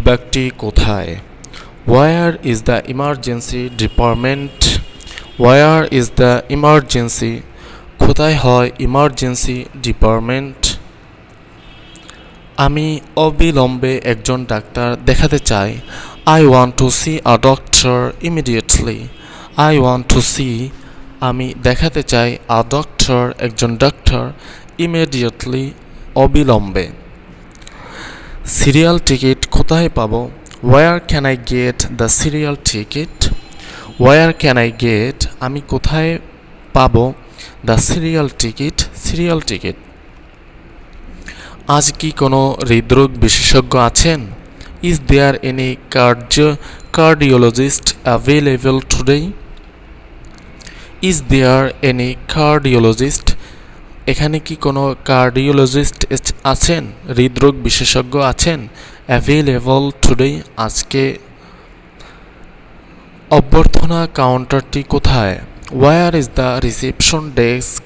বিভাগটি কোথায়? Where is the emergency department? Where is the emergency? কোথায় হয় emergency department? আমি অবিলম্বে একজন ডাক্তার দেখাতে চাই। I want to see a doctor immediately. I want to see আমি দেখাতে চাই a doctor একজন ডাক্তার immediately অবিলম্বে। সিরিয়াল টিকিট কোথায় পাবো? Where can I get the serial ticket? Where can I get আমি কোথায় পাবো the serial ticket? Serial ticket. আজ কি কোনো হৃদরোগ বিশেষজ্ঞ আছেন? Is there any cardiologist available today? Is there any cardiologist? এখানে কি কোনো কার্ডিওলজিস্ট আছেন? হৃদরোগ বিশেষজ্ঞ আছেন? available today আজকে। অভ্যর্থনা কাউন্টারটি কোথায়? Where is the reception desk?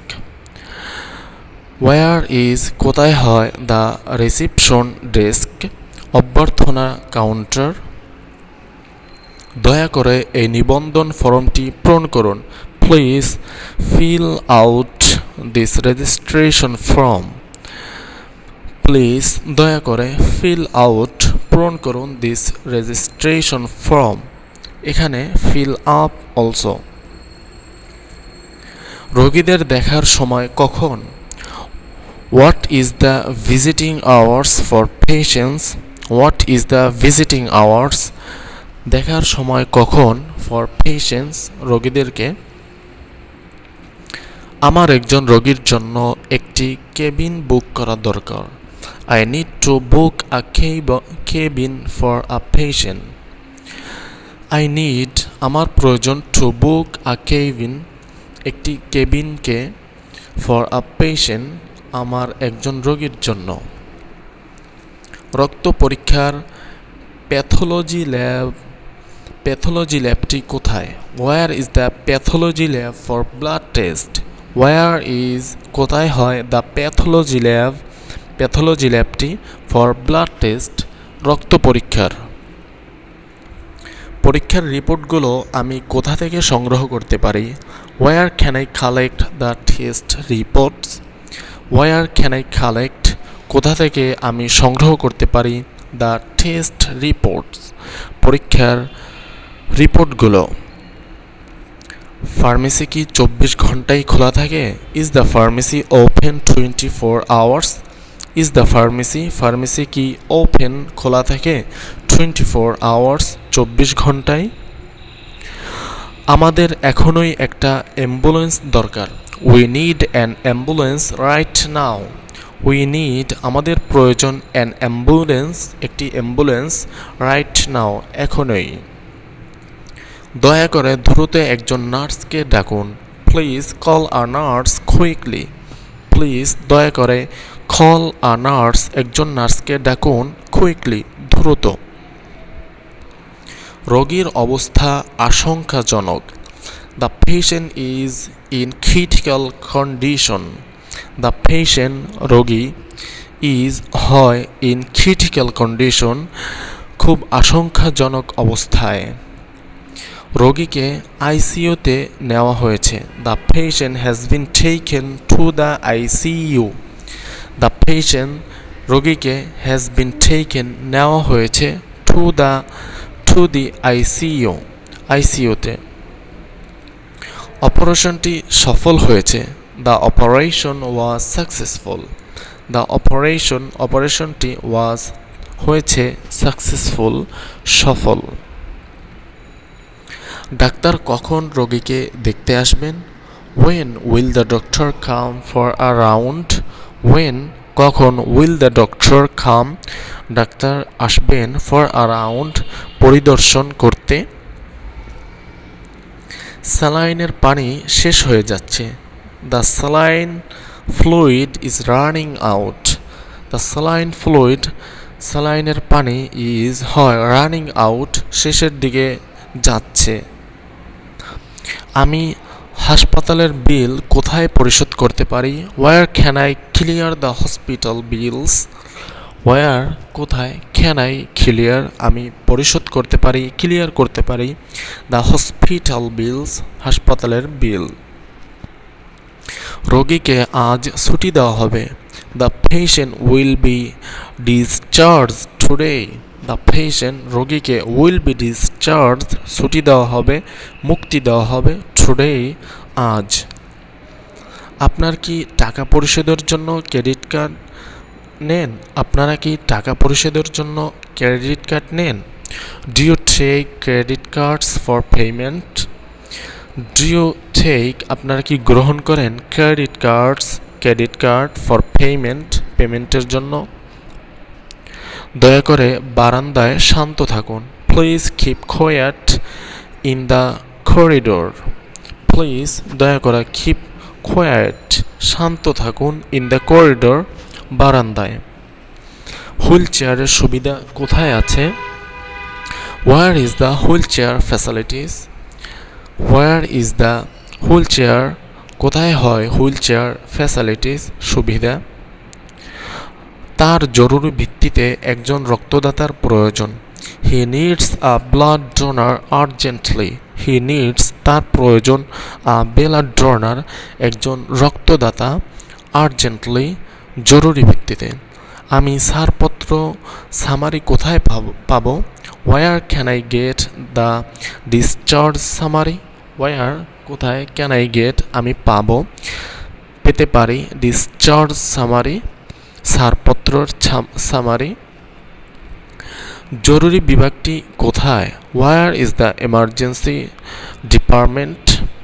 Where is কোথায় হয় the reception desk? অভ্যর্থনা কাউন্টার। দয়া করে এই নিবন্ধন ফর্মটি পূরণ করুন। Please fill out this registration form. Please দয়া করে fill out পূরণ করুন this registration form. এখানে fill up also। রোগীদের দেখার সময় কখন? What is the visiting hours for patients? What is the visiting hours? দেখার সময় কখন for patients রোগীদেরকে? আমার একজন রোগীর জন্য একটি কেবিন বুক করা দরকার। I need to book a cabin for a patient. I need আমার প্রয়োজন to book a cabin একটি কেবিনকে for a patient আমার একজন রোগীর জন্য। রক্ত পরীক্ষার প্যাথোলজি ল্যাবটি কোথায়? Where is the pathology lab for blood test? Where is কোথায় হয় the pathology ল্যাবটি for blood test রক্ত পরীক্ষার। পরীক্ষার রিপোর্টগুলো আমি কোথা থেকে সংগ্রহ করতে পারি? Where can I collect the test reports? Where can I collect কোথা থেকে আমি সংগ্রহ করতে পারি the test reports পরীক্ষার রিপোর্টগুলো। ফার্মেসি কি 24 ঘন্টাই খোলা থাকে? Is the pharmacy open 24 hours? Is the pharmacy কি ওপেন খোলা থাকে 24 hours 24 ঘন্টায়? আমাদের এখনই একটা অ্যাম্বুলেন্স দরকার। We need an ambulance right now. We need আমাদের প্রয়োজন an ambulance একটি অ্যাম্বুলেন্স right now এখনই। দয়া করে দ্রুত একজন নার্সকে ডাকুন। Please call a nurse quickly. Please দয়া করে call a nurse একজন নার্সকে ডাকুন quickly দ্রুত। রোগীর অবস্থা আশঙ্কাজনক। The patient is in critical condition. The patient রোগী is হয় in critical condition খুব আশঙ্কাজনক অবস্থায়। রোগীকে আইসিইউতে নেওয়া হয়েছে। The patient has been taken to the ICU. The patient রোগীকে has been taken নেওয়া হয়েছে to the ICU-তে। অপারেশনটি সফল হয়েছে। The operation was successful. The অপারেশনটি was হয়েছে successful সফল। ডাক্তার কখন রোগীকে দেখতে আসবেন? When will the doctor come for a round? When কখন will the doctor come doctor আসবেন for a round পরিদর্শন করতে। স্যালাইনের পানি শেষ হয়ে যাচ্ছে। The saline fluid is running out. The saline fluid স্যালাইনের পানি is হয় running out শেষের দিকে যাচ্ছে। আমি হাসপাতালের বিল কোথায় পরিশোধ করতে পারি? Where can I clear the hospital bills? Where কোথায়, ক্যান আই ক্লিয়ার আমি পরিশোধ করতে পারি, ক্লিয়ার করতে পারি দ্য হসপিটাল বিলস হাসপাতালের বিল। রোগীকে আজ ছুটি দেওয়া হবে, the patient will be discharge today. The patient রোগীকে উইল বি ডিসচার্জ ছুটি দেওয়া হবে, মুক্তি দেওয়া হবে টুডে আজ। আপনার কি টাকা পরিশোধের জন্য ক্রেডিট কার্ড নেন? আপনারা কি টাকা পরিশোধের জন্য ক্রেডিট কার্ড নেন? Do you take credit cards for payment? Do you take আপনারা কি গ্রহণ করেন ক্রেডিট কার্ড ফর পেমেন্টের জন্য? দয়া করে বারান্দায় শান্ত থাকুন, please keep quiet in the corridor. Please দয়া করে কিপ কোয়েট শান্ত থাকুন ইন দ্য করিডোর বারান্দায়। হুইল চেয়ারের সুবিধা কোথায় আছে? Where is the wheelchair facilities? Where is the wheelchair কোথায় হয় হুইল চেয়ার ফ্যাসিলিটিস সুবিধা? তার জরুরি ভিত্তিতে একজন রক্তদাতার প্রয়োজন। He needs a blood donor urgently. He needs তার প্রয়োজন আ ব্লাড ডোনার একজন রক্তদাতা আর্জেন্টলি জরুরি ভিত্তিতে। আমি ছাড়পত্র সামারি কোথায় পাবো? Where can I get the discharge summary? Where কোথায় ক্যান আই গেট আমি পেতে পারি ডিসচার্জ সামারি ছাড়পত্রর সামারি। জরুরি বিভাগটি কোথায়? Where is the emergency department?